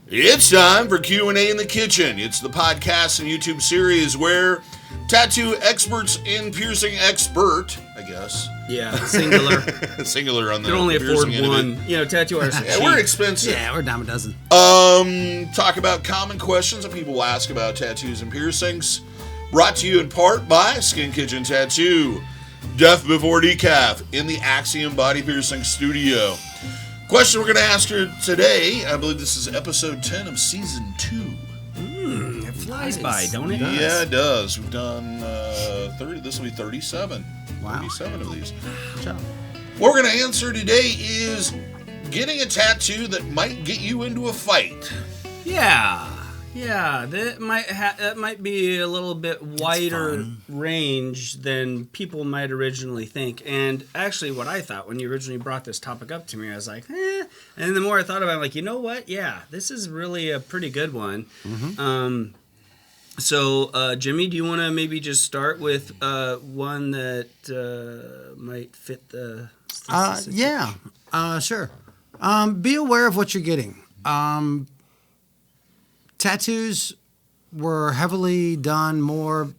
It's time for Q&A in the Kitchen. It's the podcast and YouTube series where tattoo experts and piercing expert, I guess. Yeah, singular. Singular on the You can only afford one. Tattoo artists are cheap. We're expensive. Yeah, we're a dime a dozen. Talk about common questions that people ask about tattoos and piercings. Brought to you in part by Skin Kitchen Tattoo. Death Before Decaf in the Axiom Body Piercing Studio. Question we're going to ask her today, I believe this is episode 10 of season 2. It flies by, don't it? Yeah, it does. We've done 30. This will be 37. Wow. 37 of these. Good job. What we're going to answer today is getting a tattoo that might get you into a fight. Yeah, that might be a little bit wider range than people might originally think. And actually, what I thought when you originally brought this topic up to me, I was like, And the more I thought about it, I'm like, you know what? Yeah, this is really a pretty good one. Mm-hmm. So, Jimmy, do you want to maybe just start with one that might fit the... Sure. Be aware of what you're getting. Tattoos were heavily done more,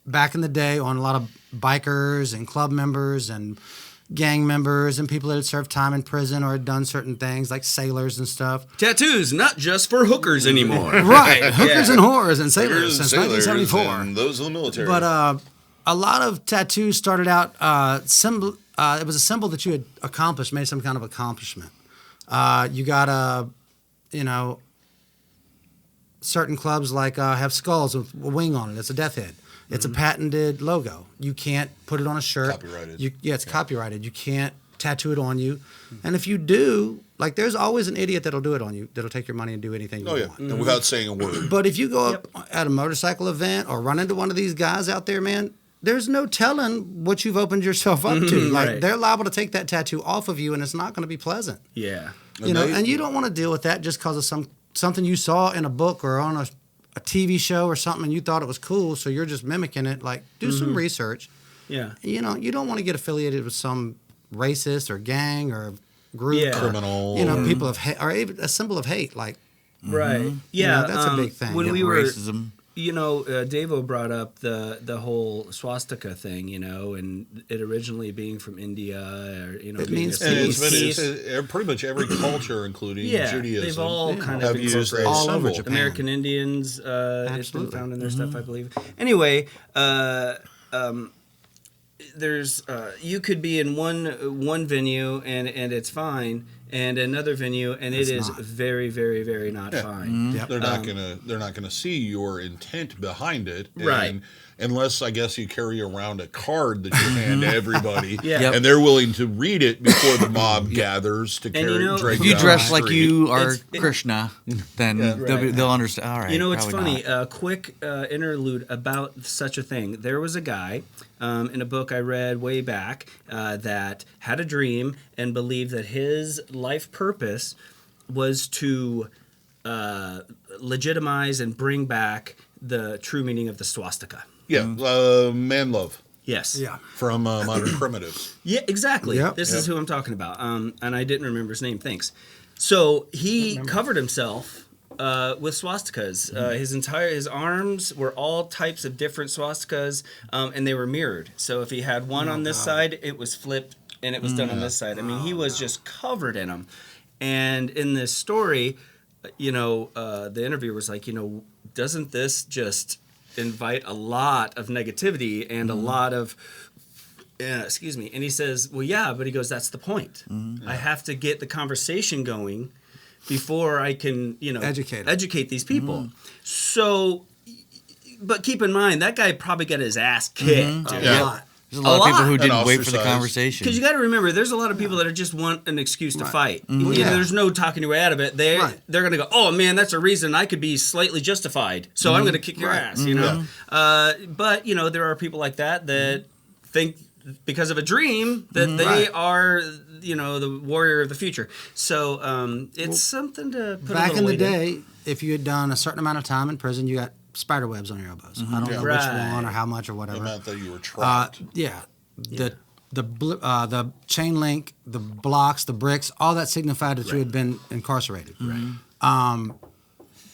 back in the day on a lot of bikers and club members and gang members and people that had served time in prison or had done certain things like sailors and stuff. Tattoos, not just for hookers anymore. Right. Hookers and whores and sailors since 1974. And those in the military. But a lot of tattoos started out, it was a symbol that you had accomplished, made some kind of accomplishment. You got certain clubs have skulls with a wing on it. It's a death head. It's a patented logo. You can't put it on a shirt. Copyrighted. It's copyrighted. You can't tattoo it on you. And if you do, there's always an idiot that'll do it on you, that'll take your money and do anything you want. And without saying a word. But if you go up at a motorcycle event or run into one of these guys out there, man, there's no telling what you've opened yourself up to. Right. They're liable to take that tattoo off of you, and it's not going to be pleasant. Yeah. And you don't want to deal with that just because of something you saw in a book or on a TV show or something, and you thought it was cool, so you're just mimicking it. Do some research. Yeah. You don't want to get affiliated with some racist or gang or group, or, criminal, people of hate, or even a symbol of hate. Right. Yeah, that's a big thing. When we were racism. DaVo brought up the whole swastika thing, and it originally being from India, or it means peace. It's pretty much every culture, including Judaism, they've all kind have of used that all symbol. over Japan. American Indians, it's been found in their stuff, I believe. Anyway, there's you could be in one venue and it's fine, and another venue and it is very, very, very not fine. Mm-hmm. Yep. They're not gonna see your intent behind it, right? Unless I guess you carry around a card that you hand to everybody, and they're willing to read it before the mob gathers to carry. If you dress like you are Krishna, then they'll understand. All right, it's funny. A quick interlude about such a thing. There was a guy in a book I read way back that had a dream and believed that his life purpose was to legitimize and bring back the true meaning of the swastika. Yeah, man love. Yes. Yeah. From Modern Primitives. Yeah, exactly. Yep. This is who I'm talking about. And I didn't remember his name. Thanks. So he covered himself with swastikas. His arms were all types of different swastikas, and they were mirrored. So if he had one on this side, it was flipped, and it was done on this side. I mean, he was just covered in them. And in this story, the interviewer was like, doesn't this just invite a lot of negativity and a lot of excuse me, and he says, well, yeah, but he goes, that's the point. I have to get the conversation going before I can educate these people. So, but keep in mind, that guy probably got his ass kicked a lot. There's a lot of people who didn't wait for the conversation. Because you got to remember, there's a lot of people that just want an excuse to fight. There's no talking your way out of it. They're going to go, oh man, that's a reason I could be slightly justified, so I'm going to kick your ass. But there are people like that think because of a dream that they are the warrior of the future. So it's something to put back in the day. day. If you had done a certain amount of time in prison, you got spider webs on your elbows. I don't know which one or how much or whatever. The amount that you were trapped. The chain link, the blocks, the bricks, all that signified that you had been incarcerated. Right.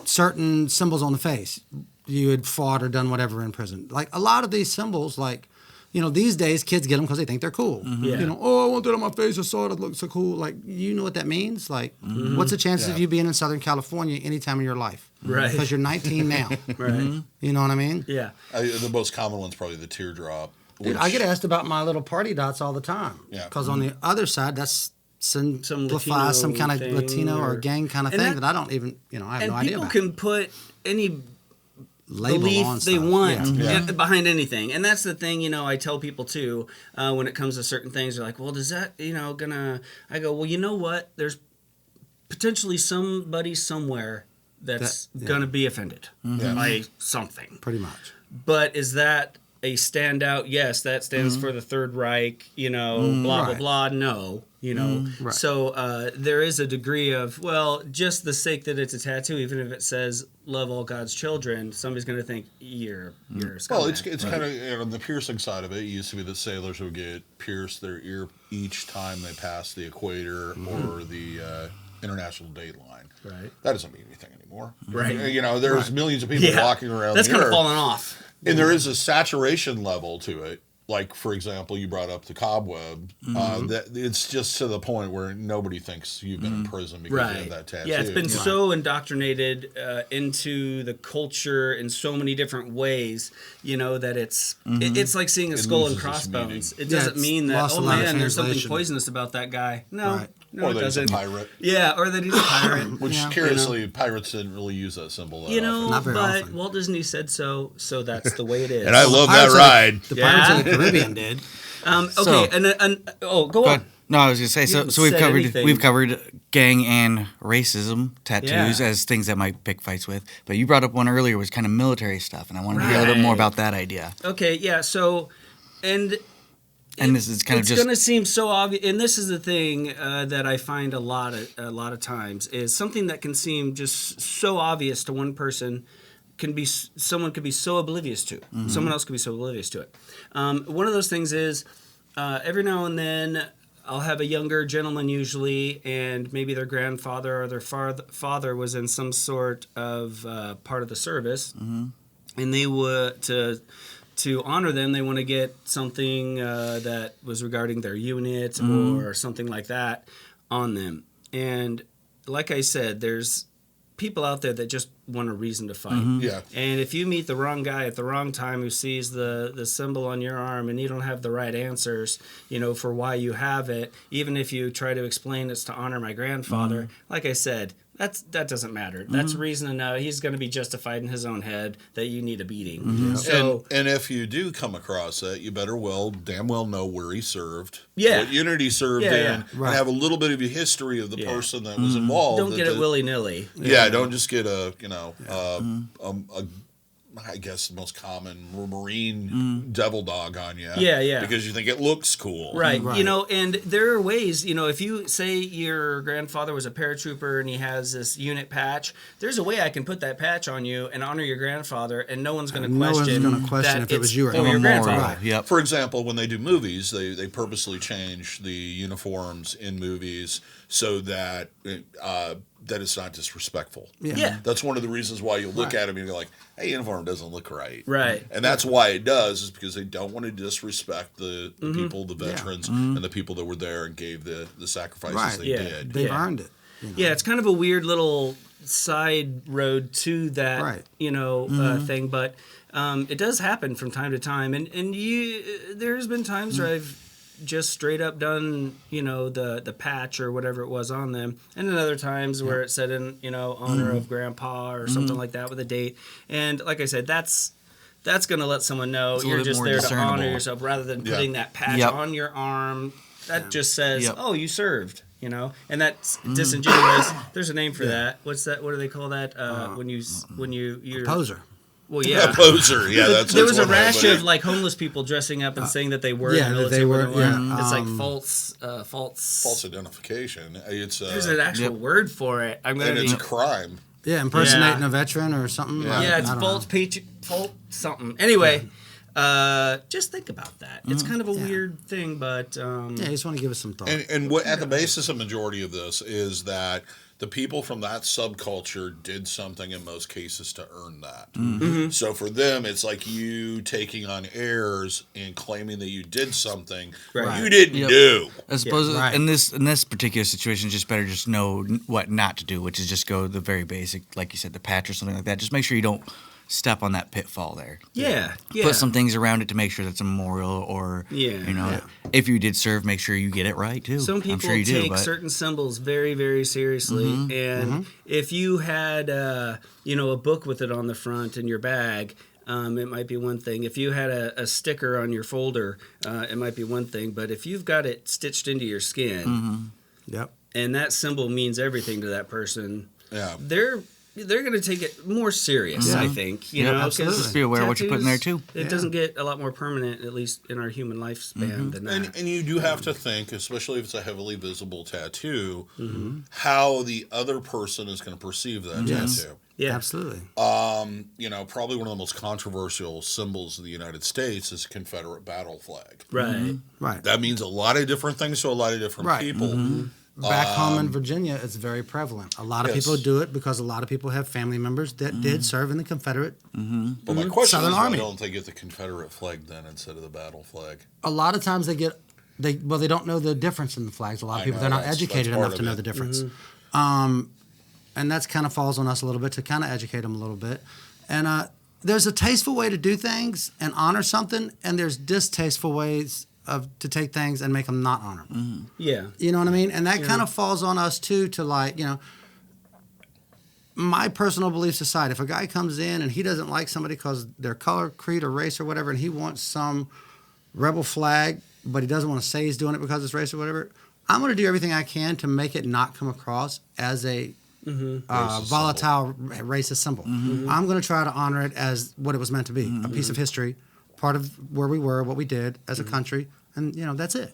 certain symbols on the face. You had fought or done whatever in prison. Like a lot of these symbols, like, these days kids get them because they think they're cool. Yeah. Oh, I want that on my face. I saw it. It looks so cool. Like, you know what that means? Like, what's the chances of you being in Southern California any time in your life? Right. Because you're 19 now. Right. You know what I mean? Yeah. The most common one's probably the teardrop. Dude, I get asked about my little party dots all the time. Yeah. Because on the other side, that's simplifies some kind of thing Latino or gang kind of and thing that that I don't even, I have And no idea people about. can put any Label belief on they stuff. want Yeah. behind anything, and that's the thing. I tell people too when it comes to certain things. They're like, "Well, does that gonna?" I go, "Well, you know what? There's potentially somebody somewhere that's gonna be offended by something. Pretty much. But is that a standout? Yes, that stands for the Third Reich. Blah blah Right. blah. No. Right. So there is a degree of, well, just the sake that it's a tattoo, even if it says "Love all God's children," somebody's going to think you're a scumbag. Well, it's kind of on the piercing side of it. It used to be that sailors would get pierced their ear each time they passed the equator or the international date line. Right. That doesn't mean anything anymore. Right. There's millions of people walking around. That's the kind of earth, falling off. and there is a saturation level to it. Like, for example, you brought up the cobweb. That it's just to the point where nobody thinks you've been in prison because you have that tattoo. Yeah, it's been so indoctrinated into the culture in so many different ways, that it's like seeing a skull and loses its crossbones. meaning. It doesn't it's mean that, lost oh a lot of man, there's something translation. poisonous about that guy. No, Right. no, Or it that he's a doesn't. pirate. Yeah, or that he's a pirate. Which, curiously, pirates didn't really use that symbol that often. Not very but often. Walt Disney said so that's the way it is. And I love that Pirates of ride. The Pirates Yeah. of the Caribbean did. Okay, So- go Go on. ahead. No, I was gonna say. haven't So we've said covered anything. we've covered gang and racism tattoos Yeah. as things that might pick fights with. But you brought up one earlier was kind of military stuff, and I wanted to hear a little bit more Right. about that idea. Okay, yeah. So, and And this is kind of it's just going to seem so obvious, and this is the thing that I find a lot of times is something that can seem just so obvious to one person. Someone could be so oblivious to. Someone else could be so oblivious to it. One of those things is every now and then I'll have a younger gentleman usually, and maybe their grandfather or their father was in some sort of part of the service, and they would to honor them, they want to get something that was regarding their unit or something like that on them. And like I said, there's people out there that just want a reason to fight. Yeah. And if you meet the wrong guy at the wrong time who sees the symbol on your arm and you don't have the right answers, for why you have it, even if you try to explain it's to honor my grandfather, like I said, that doesn't matter. That's reason to know he's going to be justified in his own head that you need a beating. So And if you do come across that, you better damn well know where he served, Yeah. what unit he served Yeah, in, yeah. and have a little bit of a history of the person that was involved. don't get it willy-nilly. Yeah, don't just get I guess the most common Marine devil dog on you. Yeah, yeah. Because you think it looks cool. Right. Right. And there are ways, if you say your grandfather was a paratrooper and he has this unit patch, there's a way I can put that patch on you and honor your grandfather, and no one's going to No one's question gonna question that if it was it's you or for not. your memorial. grandfather. Yep. For example, when they do movies, they purposely change the uniforms in movies so that that it's not disrespectful. Yeah. That's one of the reasons why you look at him and you're like, hey, uniform doesn't look right. Right. And that's why it does, is because they don't want to disrespect the people, the veterans, and the people that were there and gave the sacrifices Right. they Yeah. did. They've Yeah. earned it. Yeah, it's kind of a weird little side road to that, Right. thing, but it does happen from time to time, and there's been times where I've just straight up done, the patch or whatever it was on them, and then other times where it said in, honor of grandpa or something like that with a date, and like I said, that's going to let someone know It's a you're little bit just more there to discernible. honor yourself rather than putting that patch Yep. on your arm. That just says, Yep. oh, you served. And that's disingenuous. There's a name for that. What's that? What do they call that? When you're Poser. Well, A yeah. poser, yeah. There was a one way, rash but- of like homeless people dressing up and saying that they were yeah, in the that military. they when were, they weren't. yeah, It's like false false identification. It's There's an actual word for it. I'm gonna and it's be. a crime. Yeah, impersonating Yeah. a veteran or something. Yeah. Like, Yeah, it's I don't false know. false something. Anyway, just think about that. It's kind of a weird thing, but I just want to give us some thought. And what at the basis of majority of this is that the people from that subculture did something in most cases to earn that. Mm-hmm. So for them, it's like you taking on airs and claiming that you did something you didn't do. I suppose in this particular situation, it's just better just know what not to do, which is just go the very basic, like you said, the patch or something like that. Just make sure you don't step on that pitfall there. Yeah. Put some things around it to make sure that's a memorial, or if you did serve, make sure you get it right too. Some people take certain symbols very, very seriously, and if you had a book with it on the front in your bag, it might be one thing. If you had a sticker on your folder, it might be one thing. But if you've got it stitched into your skin, and that symbol means everything to that person, they're going to take it more serious, I think. You know, absolutely. Just be aware of what you're putting there, too. It doesn't get a lot more permanent, at least in our human lifespan, than that. And you do have to think, especially if it's a heavily visible tattoo, how the other person is going to perceive that tattoo. Yeah, absolutely. Probably one of the most controversial symbols of the United States is a Confederate battle flag. Right. Right. That means a lot of different things to a lot of different people. Back home in Virginia, it's very prevalent. A lot of people do it because a lot of people have family members that did serve in the Confederate But my question Southern is, Army. why don't they get the Confederate flag then instead of the battle flag? A lot of times they don't know the difference in the flags. A lot of people, they're not educated enough to know the difference. And that's kind of falls on us a little bit to kind of educate them a little bit. And there's a tasteful way to do things and honor something, and there's distasteful ways to take things and make them not honor them. Yeah. You know what I mean? And that kind of falls on us too, to my personal beliefs aside, if a guy comes in and he doesn't like somebody because their color, creed, or race or whatever, and he wants some rebel flag, but he doesn't want to say he's doing it because it's race or whatever, I'm going to do everything I can to make it not come across as a volatile racist symbol. I'm going to try to honor it as what it was meant to be, a piece of history, part of where we were, what we did as a country, and that's it.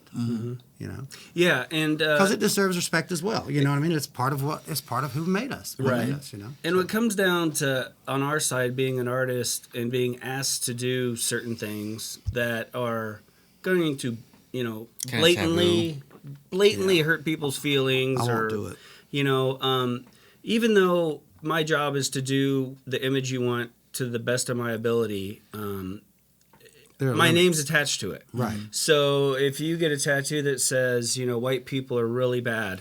Yeah, and because it deserves respect as well. You know what I mean? It's part of who made us. Right. Made us, And what comes down to, on our side, being an artist and being asked to do certain things that are going to, blatantly hurt people's feelings, I won't do it. Even though my job is to do the image you want to the best of my ability, my name's attached to it. Right. So if you get a tattoo that says, white people are really bad,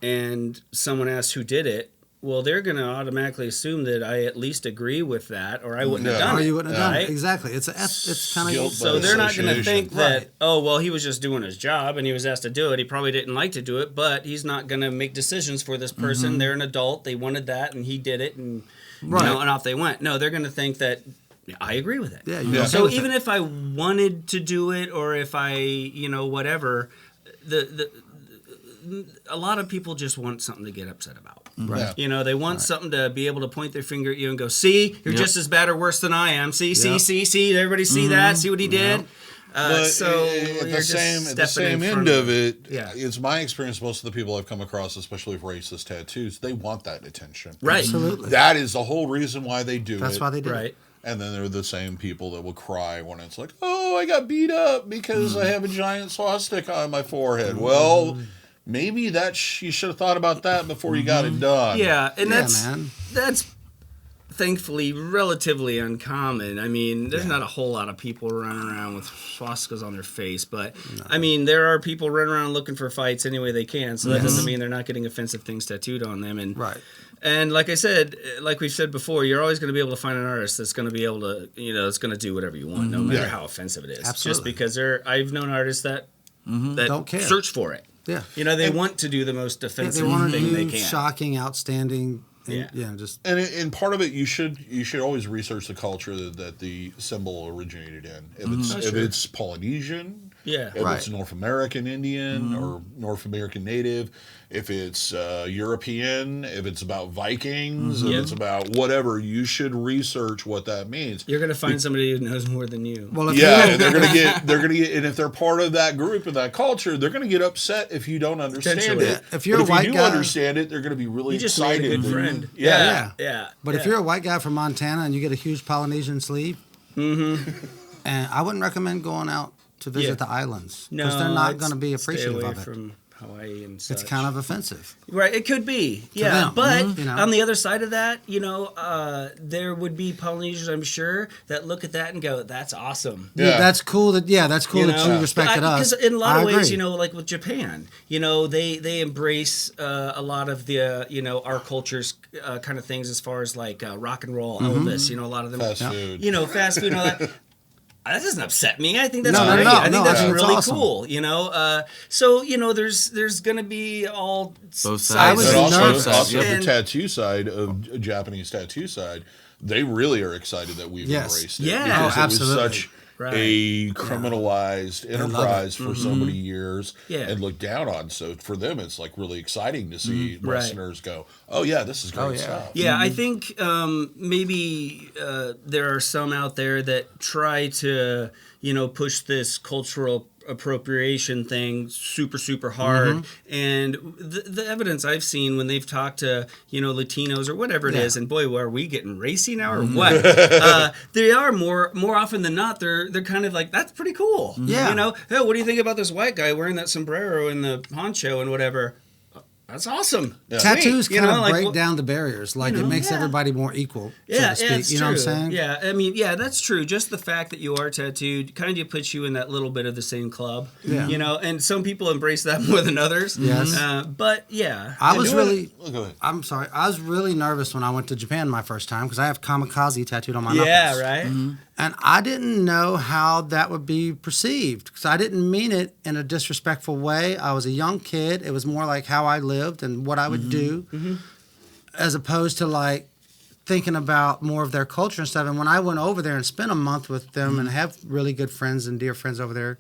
and someone asks who did it, well, they're going to automatically assume that I at least agree with that, or I wouldn't have done it. Or you wouldn't have done right? it. Exactly. It's kind of so they're not going to think that, he was just doing his job and he was asked to do it. He probably didn't like to do it, but he's not going to make decisions for this person. They're an adult. They wanted that, and he did it, and and off they went. No, they're going to think that I agree with it. Yeah. So even if I wanted to do it, or if I, whatever, a lot of people just want something to get upset about. Right. They want something to be able to point their finger at you and go, see, you're just as bad or worse than I am. See, everybody see that? See what he did? But so at the same end of it, it's my experience, most of the people I've come across, especially with racist tattoos, they want that attention. Right. Absolutely. That is the whole reason why they do it. That's why they do it. It. And then they're the same people that will cry when it's like, I got beat up because I have a giant swastika on my forehead. Well, maybe you should have thought about that before you got it done. Yeah, and that's thankfully relatively uncommon. I mean, there's not a whole lot of people running around with swastikas on their face, but I mean, there are people running around looking for fights any way they can, so that doesn't mean they're not getting offensive things tattooed on them. And And like I said, like we've said before, you're always going to be able to find an artist that's going to be able to, that's going to do whatever you want, no matter how offensive it is. Absolutely. Just because I've known artists that don't care. Search for it. Yeah. They want to do the most offensive they want to thing do they can. Shocking, outstanding. And part of it, you should always research the culture that the symbol originated in. If it's Polynesian, if it's North American Indian or North American Native, if it's European, if it's about Vikings, if it's about whatever, you should research what that means. You're going to find somebody who knows more than you. Well, and they're going to get, and if they're part of that group and that culture, they're going to get upset if you don't understand it. If you're a white guy, understand it, they're going to be really excited. You just made a good friend. Yeah. But if you're a white guy from Montana and you get a huge Polynesian sleeve, and And I wouldn't recommend going out to visit the islands because they're not going to be appreciative of it. From Hawaii and such. It's kind of offensive. Right, it could be. Yeah, them. but You know? on the other side of that, there would be Polynesians, I'm sure, that look at that and go, "That's awesome." Yeah. That's cool that that you respected us. Because in a lot of ways, agree. like with Japan, they embrace a lot of the our culture's kind of things as far as like rock and roll, Elvis. A lot of them, Fast food. Fast food and all that. That doesn't upset me. I think that's No, great. no, I think that's it's really awesome. cool. So there's gonna be all Both sides. sides. And also, nervous. also And- the tattoo side of Japanese tattoo side, they really are excited that we've Yes. embraced it. Yeah. because Oh, it was absolutely. such Right. a criminalized enterprise for so many years Yeah. and looked down on. So for them, it's like really exciting to see Right. Westerners go, "Oh yeah, this is great yeah. stuff." Yeah, I think maybe there are some out there that try to, push this cultural appropriation thing super hard. And the evidence I've seen when they've talked to, Latinos or whatever it is, and boy, are we getting racy now or what? They are more often than not, they're kind of like, that's pretty cool. Yeah. Hey, what do you think about this white guy wearing that sombrero and the poncho and whatever? That's awesome. Yeah. Tattoos Sweet. kind of like, break down the barriers. Like it makes everybody more equal, yeah, so to speak. it's You true. know what I'm saying? Yeah, I mean, that's true. Just the fact that you are tattooed kind of puts you in that little bit of the same club. Yeah. And some people embrace that more than others. Yes. But yeah. I was really. Oh, go ahead. I'm sorry. I was really nervous when I went to Japan my first time because I have Kamikaze tattooed on my knuckles. Yeah, right? And I didn't know how that would be perceived because I didn't mean it in a disrespectful way. I was a young kid. It was more like how I lived and what I would do as opposed to like thinking about more of their culture and stuff. And when I went over there and spent a month with them and have really good friends and dear friends over there,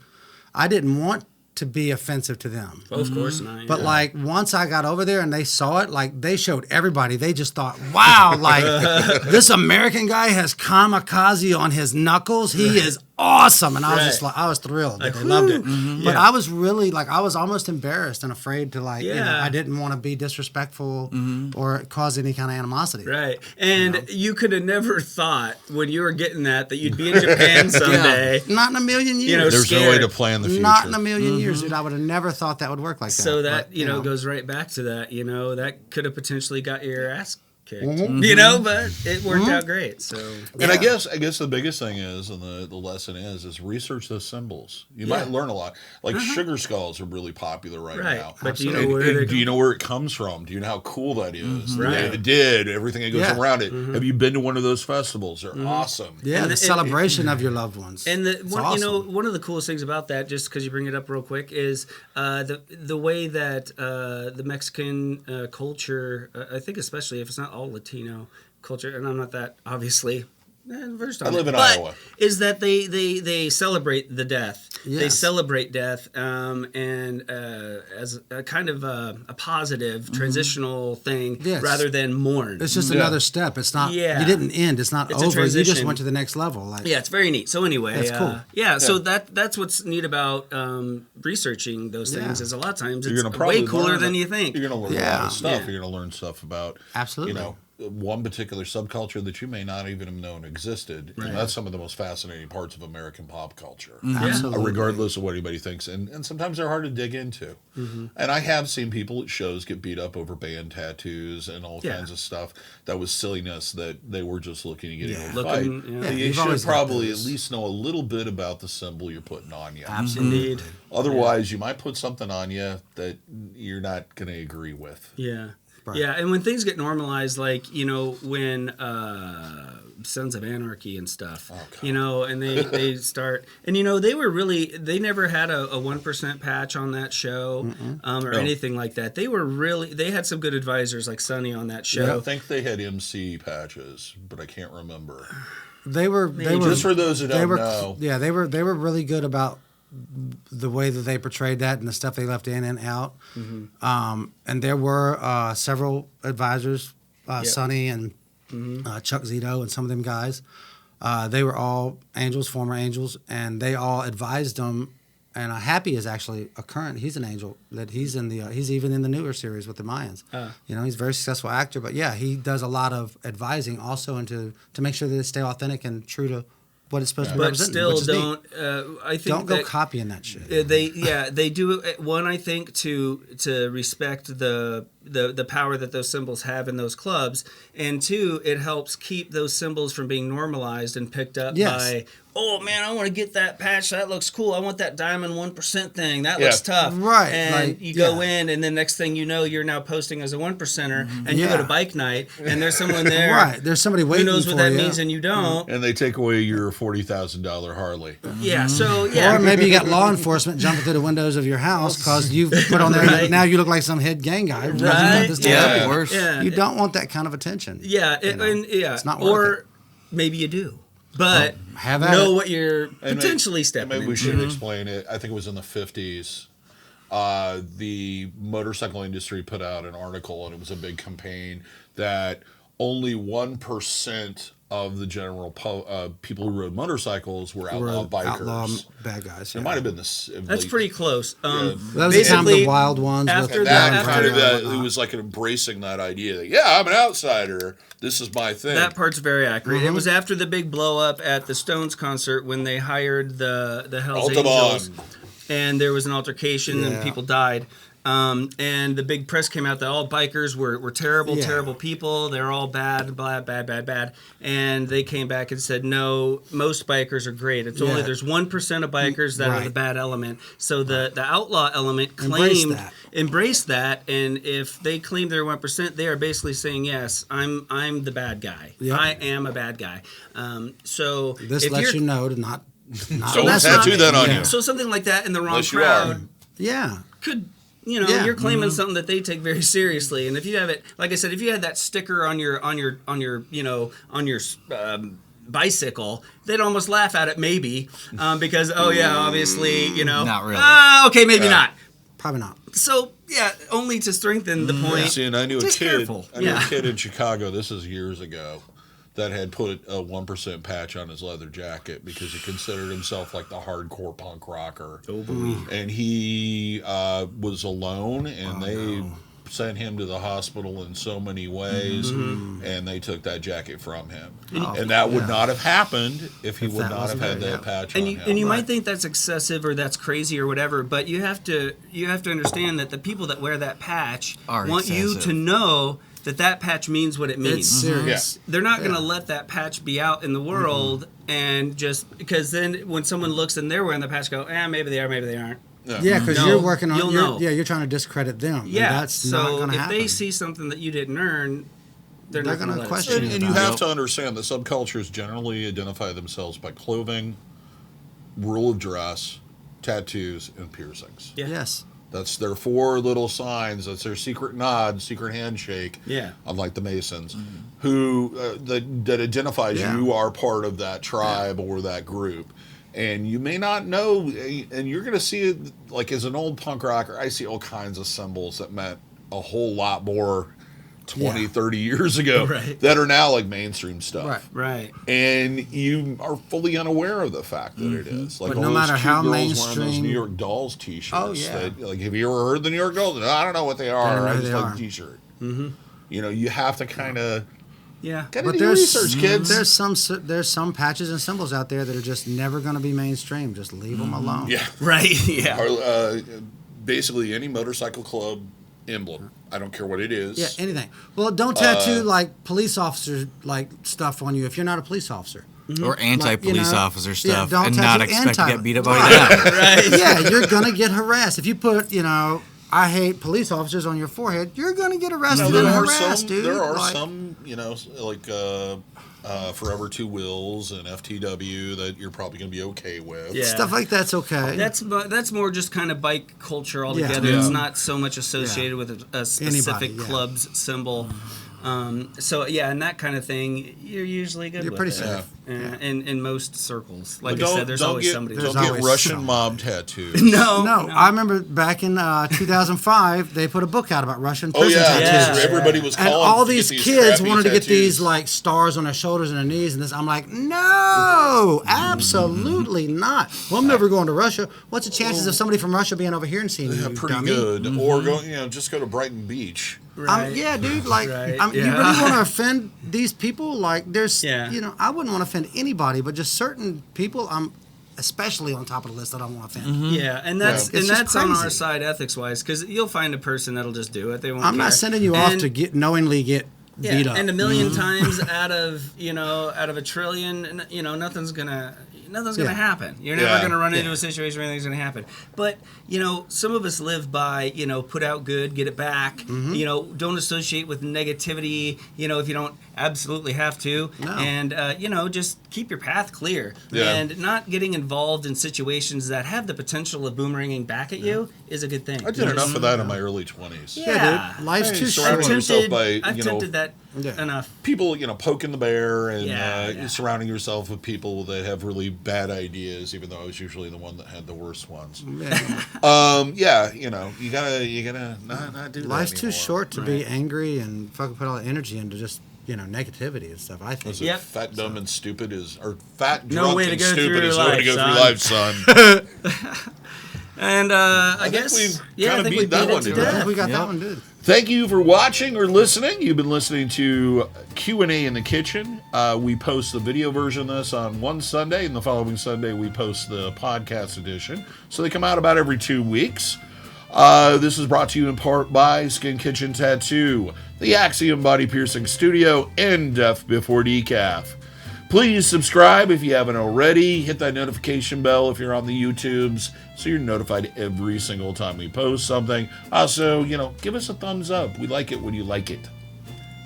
I didn't want to be offensive to them. Of course not. But like once I got over there and they saw it, like they showed everybody. They just thought, "Wow, like this American guy has Kamikaze on his knuckles. He is awesome." And I was just like, I was thrilled that they loved it. But I was really like, I was almost embarrassed and afraid to like, I didn't want to be disrespectful or cause any kind of animosity. Right. And you could have never thought when you were getting that you'd be in Japan someday. Not in a million years. There's no way scared. to plan the future. Not in a million years, dude. I would have never thought that would work like that. So that, But, goes right back to that, that could have potentially got your ass kicked, but it worked out great. So, And I guess the biggest thing is, and the lesson is research those symbols. You might learn a lot. Like sugar skulls are really popular right now. But do you know And- where and they do you know where it comes from? Do you know how cool that is? Right. It did everything that goes Yeah. around it. Have you been to one of those festivals? They're awesome. yeah, And the it- celebration of your loved ones. And It's awesome. one of the coolest things about that, just because you bring it up real quick, is the way that the Mexican culture, I think especially if it's not all Latino culture, and I'm not that obviously. Versed on I live it, in but Iowa. Is that they celebrate the death? They Yes. celebrate death, and as a kind of a positive transitional thing, Yes. rather than mourn. It's just Yeah. another step. It's not. Yeah. You didn't end. It's not It's a over. You just transition. went to the next level. Like Yeah, it's very neat. So anyway, That's cool. So that's what's neat about researching those things. Yeah. Is a lot of times You're it's gonna probably way cooler learn- than you think. You're going to learn a lot Yeah. of stuff. Yeah. You're going to learn stuff about Absolutely. one particular subculture that you may not even have known existed. And that's some of the most fascinating parts of American pop culture. Absolutely. Regardless of what anybody thinks. And sometimes they're hard to dig into. And I have seen people at shows get beat up over band tattoos and all kinds of stuff that was silliness that they were just looking to get into a fight. Yeah, You you've should always got probably at those. least know a little bit about the symbol you're putting on you. Indeed. Otherwise, you might put something on you that you're not going to agree with. Yeah. Right. Yeah, and when things get normalized, like, when Sons of Anarchy and stuff, and they start, and, they never had a 1% patch on that show or anything like that. They had some good advisors like Sonny on that show. I think they had MC patches, but I can't remember. They were Just for those that they don't were know. yeah they were really good about the way that they portrayed that and the stuff they left in and out. And there were several advisors, Sonny and Chuck Zito and some of them guys. They were all angels, former angels, and they all advised them. And Happy is actually a current. He's an angel. That he's in the. He's even in the newer series with the Mayans. He's a very successful actor. But yeah, he does a lot of advising also into to make sure that they stay authentic and true to what it's supposed to be But representing. still, which is neat. I think Don't go that copying that shit. they do it. One, I think to respect the power that those symbols have in those clubs, and two, it helps keep those symbols from being normalized and picked up by. Oh man, I want to get that patch. That looks cool. I want that diamond 1% thing. That looks tough. Right. And you go in, and then next thing you know, you're now posting as a 1%er, and you go to bike night, and there's someone there. Right. There's somebody waiting for you. Who knows what that means, and you don't. And they take away your $40,000 Harley. Yeah. So yeah. Or maybe you got law enforcement jumping through the windows of your house because you've put on there. Now you look like some head gang guy. Right. Yeah. Worse. Yeah. You don't want that kind of attention. Yeah. It's not worth or it. maybe you do. But have at know it. what you're potentially stepping maybe into. we should explain it. I think it was in the 50s. The motorcycle industry put out an article, and it was a big campaign that only 1% of the general people who rode motorcycles were outlaw bikers. Outlaw bad guys. It might have been this. That's pretty close. That was the time of the wild ones. After with That that- kind of it was like embracing that idea that I'm an outsider. This is my thing. That part's very accurate. It was after the big blow up at the Stones concert when they hired the Hells Angels, and there was an altercation and people died. And the big press came out that all bikers were terrible, terrible people. They're all bad, bad. And they came back and said, no, most bikers are great. It's only there's 1% of bikers that are the bad element. So the outlaw element embraced that. And if they claim they're 1%, they are basically saying, yes, I'm the bad guy. Yep. I am a bad guy. So this if lets you're- you know to not So tattoo that on you. So something like that in the wrong Unless you crowd Yeah. could, you're claiming something that they take very seriously. And if you have it, like I said, if you had that sticker on your bicycle, they'd almost laugh at it maybe because obviously Not really. Okay, maybe not. Probably not. So only to strengthen the point. See, and I knew Just a kid. careful. I knew a kid in Chicago. This is years ago. That had put a 1% patch on his leather jacket because he considered himself like the hardcore punk rocker. Oh boy! And he was alone, and they sent him to the hospital in so many ways, and they took that jacket from him. And that would not have happened if he would not have had that patch on him. And you might think that's excessive or that's crazy or whatever, but you have to understand that the people that wear that patch want you to know that patch means what it means. It's serious. They're not going to let that patch be out in the world and just because then when someone looks and they're wearing the patch, go, maybe they are, maybe they aren't. Yeah, because you're working on. You're trying to discredit them. Yeah, and that's not going to happen. If they see something that you didn't earn, they're not going to question And you have to understand that subcultures generally identify themselves by clothing, rule of dress, tattoos, and piercings. Yeah. Yes. That's their 4 little signs. That's their secret nod, secret handshake. Yeah. Unlike the Masons, who that identifies you are part of that tribe or that group. And you may not know, and you're going to see it, like as an old punk rocker, I see all kinds of symbols that meant a whole lot more 20, 30 years ago that are now like mainstream stuff. Right. And you are fully unaware of the fact that it is. Like But all no those matter cute how girls wearing mainstream- those New York Dolls t-shirts. Oh, yeah. That, like, have you ever heard the New York Dolls? I don't know what they are. I who just they like are. the t-shirt. You have to kind of Yeah. do But your there's research, kids. there's some patches and symbols out there that are just never going to be mainstream. Just leave them alone. Yeah. Right. Yeah. Or, basically any motorcycle club emblem. I don't care what it is. Yeah, anything. Well, don't tattoo like police officer like stuff on you if you're not a police officer. Or anti-police officer stuff don't and not tattoo expect to anti- get beat up by that. Right. Yeah, you're gonna get harassed if you put I hate police officers on your forehead. You're gonna get arrested There and are harassed, some. dude. There are Like, some. Like Forever Two Wheels and FTW that you're probably going to be okay with. Yeah. stuff like that's okay. That's more just kind of bike culture altogether. Yeah. It's not so much associated with a specific Anybody, club's symbol. So and that kind you you're usually good. You're with pretty it. safe. In most circles, like But I said, there's always get, somebody. Don't There's get always Russian somebody. mob tattoos. No, I remember back in 2005, they put a book out about Russian Oh prison yeah, tattoos. Yeah. everybody was And calling. all to get these kids crappy wanted to get these tattoos. like stars on their shoulders and their knees, and this. I'm like, no, absolutely not. Well, I'm never going to Russia. What's the chances of somebody from Russia being over here and seeing you? pretty dummy? good. Or go, just go to Brighton Beach. Right. Yeah, dude. Like, Right, you yeah. really want to offend these people? Like, there's, Yeah. I wouldn't want to offend anybody, but just certain people, I'm especially on top of the list that I don't want to offend. Yeah, and that's It's just on crazy. our side ethics wise, because you'll find a person that'll just do it. They won't. I'm care. not sending you off And- to knowingly get beat up. And a million times out of a trillion, nothing's gonna Yeah. happen. You're never Yeah. gonna run into a situation where anything's gonna happen. But some of us live by put out good, get it back. Don't associate with negativity. If you don't absolutely have to, No. and just keep your path clear. Yeah. And not getting involved in situations that have the potential of boomeranging back at you is a good thing. I did enough of that in my early 20s. Yeah, dude. Life's Hey, too surround short. yourself by, I've tempted that Yeah. enough. people, poking the bear and Yeah. surrounding yourself with people that have really bad ideas, even though I was usually the one that had the worst ones. Yeah. You gotta not do that. Life's too anymore. short to be Right. angry and fucking put all the energy into just negativity and stuff. I think. Was it Yep. fat, dumb, and stupid or fat, No drunk, way to and go stupid through is the way to go life, through life, son. And I guess we've I kinda think beat we that beat one it to to death. I think death. we got Yeah. that one, dude. Thank you for watching or listening. You've been listening to Q&A in the Kitchen. We post the video version of this on one Sunday, and the following Sunday we post the podcast edition. So they come out about every 2 weeks. This is brought to you in part by Skin Kitchen Tattoo, the Axiom Body Piercing Studio, and Death Before Decaf. Please subscribe if you haven't already. Hit that notification bell if you're on the YouTubes so you're notified every single time we post something. Also, give us a thumbs up. We like it when you like it.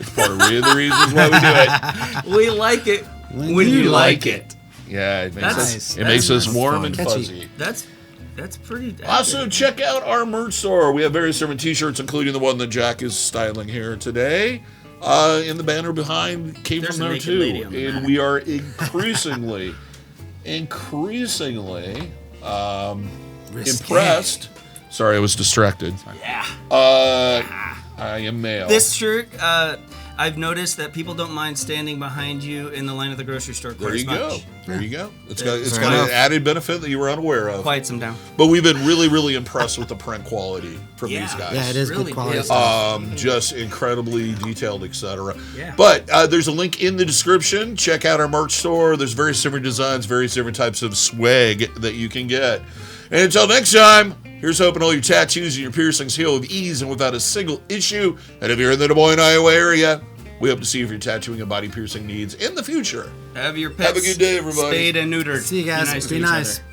It's part of the reasons why we do it. We like it when you like it. Yeah, it makes That's- us, that's makes us nice. warm and Catchy. fuzzy. That's pretty. Also, check out our merch store. We have various different t-shirts, including the one that Jack is styling here today. In the banner behind came There's from a there naked too. lady on the And back. we are increasingly impressed. Sorry, I was distracted. Yeah. I am male. This shirt, I've noticed that people don't mind standing behind you in the line at the grocery store quite there you as go. much. There you go. It's Fair got enough. an added benefit that you were unaware of. Quiets them down. But we've been really, really impressed with the print quality from Yeah. these guys. Yeah, it is Really good quality good. stuff. Just incredibly detailed, etc. Yeah. But there's a link in the description. Check out our merch store. There's various different designs, various different types of swag that you can get. And until next time, here's hoping all your tattoos and your piercings heal with ease and without a single issue. And if you're in the Des Moines, Iowa area, we hope to see you for your tattooing and body piercing needs in the future. Have your pets Have a good day, everybody. spayed and neutered. See you guys. to Be each nice. other.